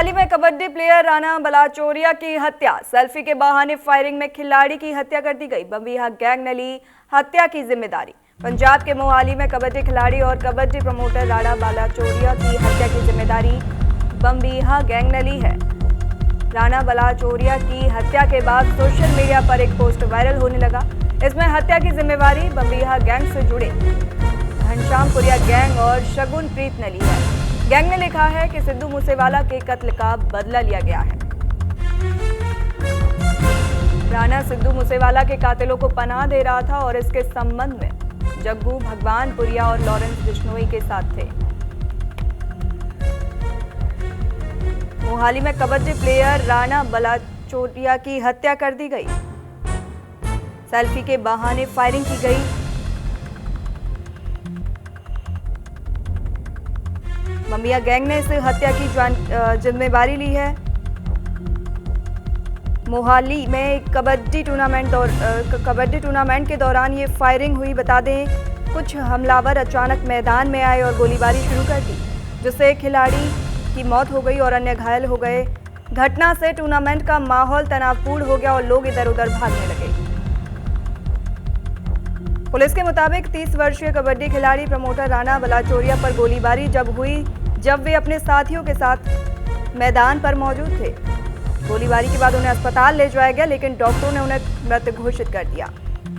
मोहाली में कबड्डी प्लेयर राणा बलाचोरिया की हत्या। सेल्फी के बहाने फायरिंग में खिलाड़ी की हत्या कर दी गई। बम्बिहा गैंग ने ली हत्या की जिम्मेदारी। पंजाब के मोहाली में कबड्डी खिलाड़ी और कबड्डी प्रमोटर राणा बलाचोरिया की हत्या की जिम्मेदारी बम्बिहा गैंग ने ली है। राणा बलाचोरिया की हत्या के बाद सोशल मीडिया पर एक पोस्ट वायरल होने लगा। इसमें हत्या की जिम्मेदारी बम्बिहा गैंग से जुड़े घनश्यामपुरिया गैंग और शगुन प्रीत ने ली है। गैंग ने लिखा है कि सिद्धू मूसेवाला के कत्ल का बदला लिया गया है। राणा सिद्धू मूसेवाला के कातिलों को पनाह दे रहा था और इसके संबंध में जग्गू भगवानपुरिया और लॉरेंस बिश्नोई के साथ थे। मोहाली में कबड्डी प्लेयर राणा बलाचोरिया की हत्या कर दी गई। सेल्फी के बहाने फायरिंग की गई। बम्बिहा गैंग ने इस हत्या की जिम्मेदारी ली है। मोहाली में कबड्डी टूर्नामेंट के दौरान ये फायरिंग हुई। बता दें, कुछ हमलावर अचानक मैदान में आए और गोलीबारी शुरू कर दी, जिससे खिलाड़ी की मौत हो गई और अन्य घायल हो गए। घटना से टूर्नामेंट का माहौल तनावपूर्ण हो गया और लोग इधर उधर भागने लगे। पुलिस के मुताबिक 30 वर्षीय कबड्डी खिलाड़ी प्रमोटर राणा बलाचोरिया पर गोलीबारी जब हुई जब वे अपने साथियों के साथ मैदान पर मौजूद थे। गोलीबारी के बाद उन्हें अस्पताल ले जाया गया, लेकिन डॉक्टरों ने उन्हें मृत घोषित कर दिया।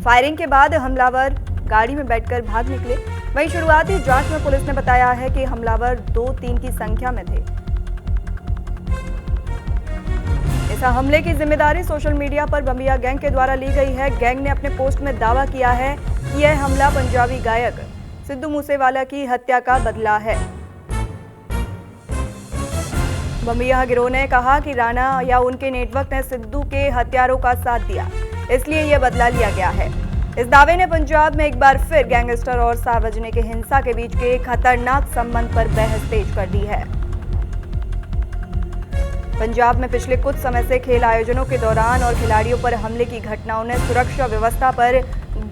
फायरिंग के बाद हमलावर गाड़ी में बैठकर भाग निकले। वहीं शुरुआती जांच में पुलिस ने बताया है कि हमलावर 2-3 की संख्या में थे। इस हमले की जिम्मेदारी सोशल मीडिया पर बम्बिहा गैंग के द्वारा ली गई है। गैंग ने अपने पोस्ट में दावा किया है कि यह हमला पंजाबी गायक सिद्धू मूसेवाला की हत्या का बदला है। बम्बिहा गिरोह ने कहा कि राणा या उनके नेटवर्क ने सिद्धू के हत्यारों का साथ दिया, इसलिए यह बदला लिया गया है। इस दावे ने पंजाब में एक बार फिर गैंगस्टर और सार्वजनिक हिंसा के बीच के खतरनाक संबंध पर बहस तेज कर दी है। पंजाब में पिछले कुछ समय से खेल आयोजनों के दौरान और खिलाड़ियों पर हमले की घटनाओं ने सुरक्षा व्यवस्था पर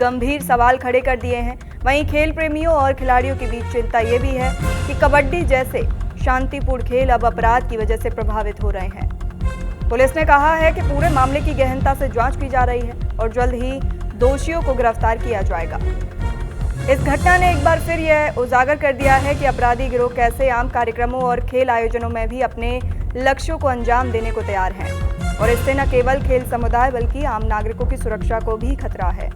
गंभीर सवाल खड़े कर दिए हैं। वहीं खेल प्रेमियों और खिलाड़ियों के बीच चिंता ये भी है कि कबड्डी जैसे शांतिपूर्ण खेल अब अपराध की वजह से प्रभावित हो रहे हैं। पुलिस ने कहा है कि पूरे मामले की गहनता से जांच की जा रही है और जल्द ही दोषियों को गिरफ्तार किया जाएगा। इस घटना ने एक बार फिर यह उजागर कर दिया है कि अपराधी गिरोह कैसे आम कार्यक्रमों और खेल आयोजनों में भी अपने लक्ष्यों को अंजाम देने को तैयार हैं और इससे न केवल खेल समुदाय बल्कि आम नागरिकों की सुरक्षा को भी खतरा है।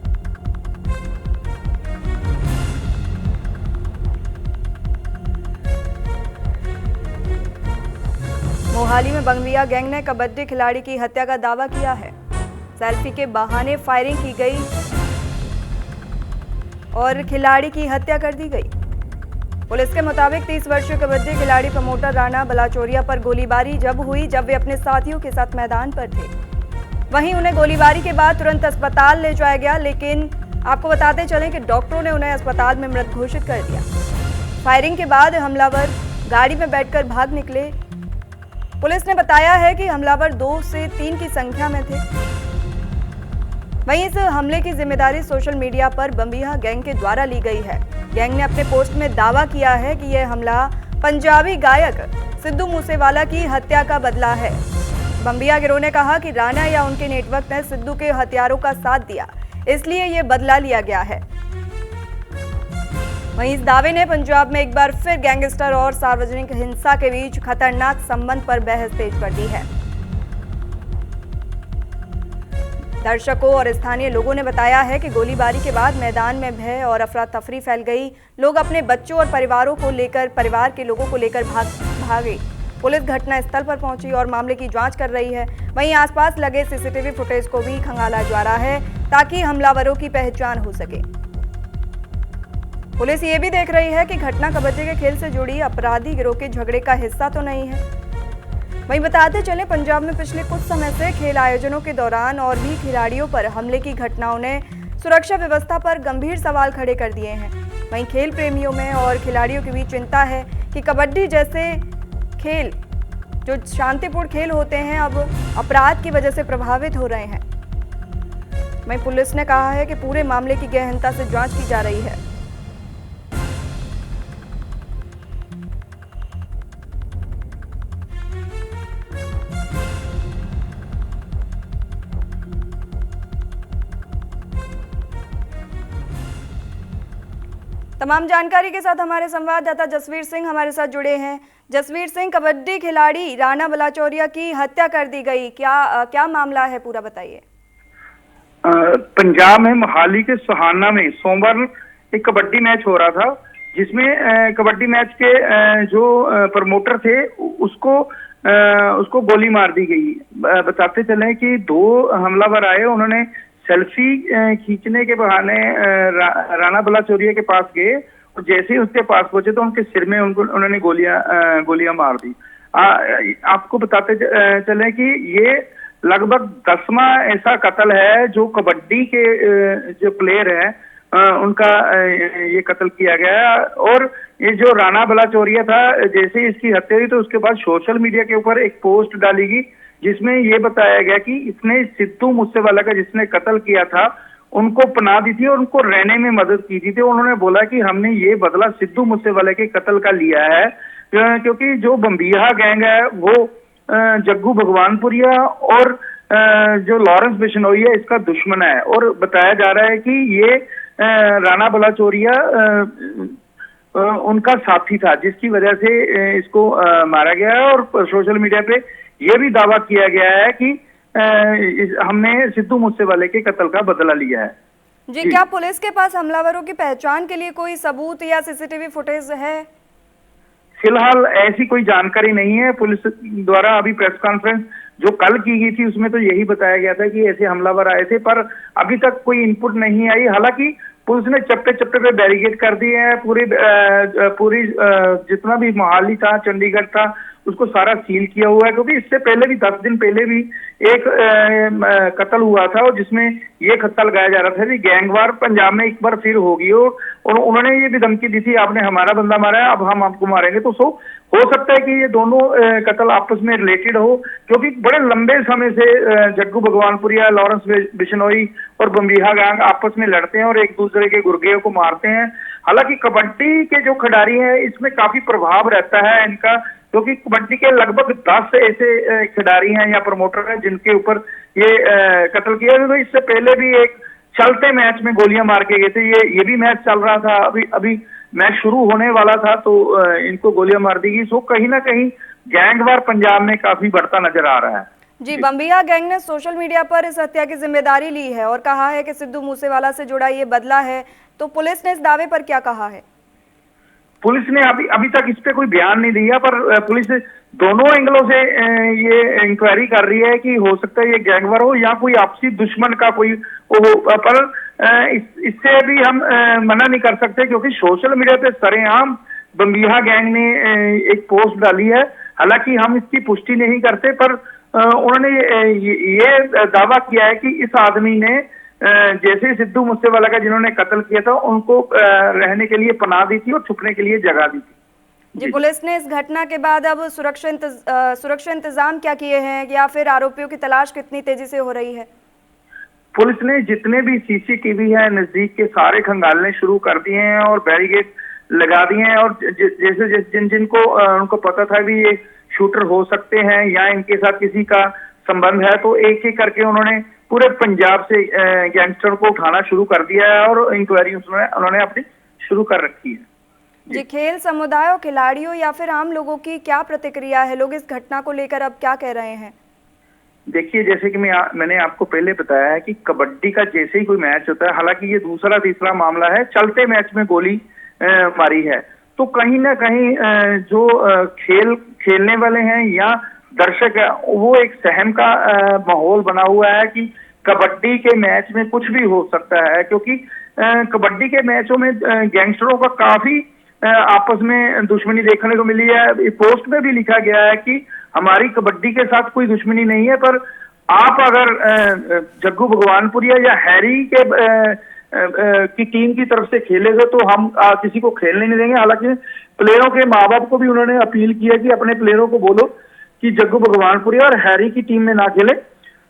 मोहाली में बम्बिहा गैंग ने कबड्डी खिलाड़ी की हत्या का दावा किया है। सेल्फी के बहाने फायरिंग की गई और खिलाड़ी की हत्या कर दी गई। पुलिस के मुताबिक 30 वर्षीय कबड्डी खिलाड़ी प्रमोटर राणा बलाचोरिया पर गोलीबारी जब हुई जब वे अपने साथियों के साथ मैदान पर थे। वहीं उन्हें गोलीबारी के बाद तुरंत अस्पताल ले जाया गया, लेकिन आपको बताते चलें कि डॉक्टरों ने उन्हें अस्पताल में मृत घोषित कर दिया। फायरिंग के बाद हमलावर गाड़ी में बैठकर भाग निकले। पुलिस ने बताया है कि हमलावर 2 से 3 की संख्या में थे। वहीं इस हमले की जिम्मेदारी सोशल मीडिया पर बम्बिहा गैंग के द्वारा ली गई है। गैंग ने अपने पोस्ट में दावा किया है कि यह हमला पंजाबी गायक सिद्धू मूसेवाला की हत्या का बदला है। बम्बिहा गिरोह ने कहा कि राणा या उनके नेटवर्क ने सिद्धू के हत्यारों का साथ दिया, इसलिए यह बदला लिया गया है। वहीं इस दावे ने पंजाब में एक बार फिर गैंगस्टर और सार्वजनिक हिंसा के बीच खतरनाक संबंध पर बहस तेज कर दी है। दर्शकों और स्थानीय लोगों ने बताया है कि गोलीबारी के बाद मैदान में भय और अफरा तफरी फैल गई। लोग अपने बच्चों और परिवार के लोगों को लेकर भागे। पुलिस घटना स्थल पर पहुंची और मामले की जांच कर रही है। वहीं आसपास लगे सीसीटीवी फुटेज को भी खंगाला जा रहा है ताकि हमलावरों की पहचान हो सके। पुलिस ये भी देख रही है कि घटना कबड्डी के खेल से जुड़ी अपराधी गिरोह के झगड़े का हिस्सा तो नहीं है। वहीं बताते चले, पंजाब में पिछले कुछ समय से खेल आयोजनों के दौरान और भी खिलाड़ियों पर हमले की घटनाओं ने सुरक्षा व्यवस्था पर गंभीर सवाल खड़े कर दिए हैं। वहीं खेल प्रेमियों में और खिलाड़ियों के बीच चिंता है कि कबड्डी जैसे खेल जो शांतिपूर्ण खेल होते हैं अब अपराध की वजह से प्रभावित हो रहे हैं। वहीं पुलिस ने कहा है कि पूरे मामले की गहनता से जांच की जा रही है। तमाम जानकारी के साथ हमारे संवाददाता जसवीर सिंह हमारे साथ जुड़े हैं। जसवीर सिंह, कबड्डी खिलाड़ी राणा बलाचौरिया की हत्या कर दी गई, क्या मामला है, पूरा बताइए। पंजाब में मोहाली के सुहाना में सोमवार एक कबड्डी मैच हो रहा था, जिसमें कबड्डी मैच के जो प्रमोटर थे उसको गोली मार दी गई। बताते चले कि दो हमलावर आए, उन्होंने सेल्फी खींचने के बहाने राणा बलाचौरिया के पास गए और जैसे ही उसके पास पहुंचे तो उनके सिर में उन्होंने गोलियां मार दी। आपको बताते चले कि ये लगभग 10वां ऐसा कत्ल है जो कबड्डी के जो प्लेयर है उनका ये कत्ल किया गया। और ये जो राणा बलाचौरिया था, जैसे ही इसकी हत्या हुई तो उसके बाद सोशल मीडिया के ऊपर एक पोस्ट डाली गई जिसमें ये बताया गया कि इसने सिद्धू मूसेवाला का जिसने कत्ल किया था उनको पनाह दी थी और उनको रहने में मदद की थी। तो उन्होंने बोला कि हमने ये बदला सिद्धू मूसेवाले के कत्ल का लिया है, क्योंकि जो बम्बिहा गैंग है वो जग्गू भगवानपुरिया और जो लॉरेंस बिश्नोई है इसका दुश्मन है। और बताया जा रहा है कि ये राणा बलाचौरिया उनका साथी था, जिसकी वजह से इसको मारा गया है। और सोशल मीडिया पे ये भी दावा किया गया है कि हमने सिद्धू मूसेवाले के कत्ल का बदला लिया है। जी, क्या पुलिस के पास हमलावरों की पहचान के लिए कोई सबूत या सीसीटीवी फुटेज है? फिलहाल ऐसी कोई जानकारी नहीं है। पुलिस द्वारा अभी प्रेस कॉन्फ्रेंस जो कल की गई थी उसमें तो यही बताया गया था कि ऐसे हमलावर आए थे, पर अभी तक कोई इनपुट नहीं आई। हालांकि पुलिस ने चप्पे चप्पे पे बैरिकेड कर दिए हैं, पूरी जितना भी मोहाली था, चंडीगढ़ था, उसको सारा सील किया हुआ है, क्योंकि इससे पहले भी 10 दिन पहले भी एक कत्ल हुआ था और जिसमें ये खत्ता लगाया जा रहा था कि गैंगवार पंजाब में एक बार फिर होगी। और उन्होंने ये भी धमकी दी थी, आपने हमारा बंदा मारा है, अब हम आपको मारेंगे। तो हो सकता है कि ये दोनों कत्ल आपस में रिलेटेड हो, क्योंकि बड़े लंबे समय से जग्गू भगवानपुरिया, लॉरेंस बिश्नोई और बम्बिहा गैंग आपस में लड़ते हैं और एक दूसरे के गुर्गेयों को मारते हैं। हालांकि कबड्डी के जो खिलाड़ी हैं इसमें काफी प्रभाव रहता है इनका, क्योंकि कबड्डी के लगभग 10 ऐसे खिलाड़ी हैं या प्रमोटर हैं जिनके ऊपर ये कत्ल किया। तो इससे पहले भी एक चलते मैच में गोलियां मार के गए थे, ये भी मैच चल रहा था, अभी मैच शुरू होने वाला था तो इनको गोलियां मार दी गई। सो कहीं ना कहीं गैंगवार पंजाब में काफी बढ़ता नजर आ रहा है। जी, बम्बिहा गैंग ने सोशल मीडिया पर इस हत्या की जिम्मेदारी ली है और कहा है कि सिद्धू मूसेवाला से जुड़ा ये बदला है, तो पुलिस ने इस दावे पर क्या कहा है? पुलिस ने अभी तक इस पे कोई बयान नहीं दिया, पर पुलिस दोनों एंगलों से ये इंक्वायरी कर रही है कि हो सकता है ये गैंगवार हो या कोई आपसी दुश्मन का कोई हो, पर इससे भी हम मना नहीं कर सकते, क्योंकि सोशल मीडिया पे सरेआम बम्बिहा गैंग ने एक पोस्ट डाली है। हालांकि हम इसकी पुष्टि नहीं करते, पर उन्होंने ये दावा किया है कि इस आदमी ने जैसे सिद्धू मूसेवाला का जिन्होंने कत्ल किया था उनको रहने के लिए पनाह दी थी और छुपने के लिए जगह दी थी। जी, पुलिस ने इस घटना के बाद अब सुरक्षा इंतजाम क्या किए हैं, या फिर आरोपियों की तलाश कितनी तेजी से हो रही है? पुलिस ने जितने भी सीसीटीवी है नजदीक के सारे खंगालने शुरू कर दिए हैं और बैरिकेड लगा दिए हैं। और जैसे जिनको उनको पता था भी ये शूटर हो सकते हैं या इनके साथ किसी का संबंध है, तो एक एक करके उन्होंने पूरे पंजाब से गैंगस्टर को उठाना शुरू कर दिया है और इंक्वायरी उन्होंने अपनी शुरू कर रखी है। जी, खेल समुदायों, खिलाड़ियों या फिर आम लोगों की क्या प्रतिक्रिया है? लोग इस घटना को लेकर अब क्या कह रहे हैं? देखिए, जैसे कि मैंने आपको पहले बताया है कि कबड्डी का जैसे ही कोई मैच होता है, हालांकि ये दूसरा तीसरा मामला है, चलते मैच में गोली मारी है, तो कहीं ना कहीं जो खेलने वाले हैं या दर्शक है, वो एक सहम का माहौल बना हुआ है कि कबड्डी के मैच में कुछ भी हो सकता है, क्योंकि कबड्डी के मैचों में गैंगस्टरों का काफी आपस में दुश्मनी देखने को मिली है। पोस्ट में भी लिखा गया है कि हमारी कबड्डी के साथ कोई दुश्मनी नहीं है, पर आप अगर जग्गू भगवानपुरिया या हैरी के की टीम की तरफ से खेलेगा तो हम किसी को खेलने नहीं देंगे। हालांकि प्लेयरों के माँ बाप को भी उन्होंने अपील किया कि अपने प्लेयरों को बोलो कि जग्गू भगवानपुरिया और हैरी की टीम में ना खेले,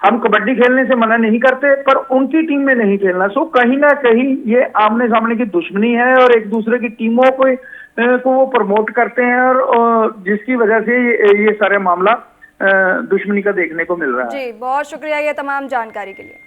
हम कबड्डी खेलने से मना नहीं करते, पर उनकी टीम में नहीं खेलना। सो कहीं ना कहीं ये आमने सामने की दुश्मनी है और एक दूसरे की टीमों को वो प्रमोट करते हैं और जिसकी वजह से ये सारे मामला दुश्मनी का देखने को मिल रहा है। जी, बहुत शुक्रिया ये तमाम जानकारी के लिए।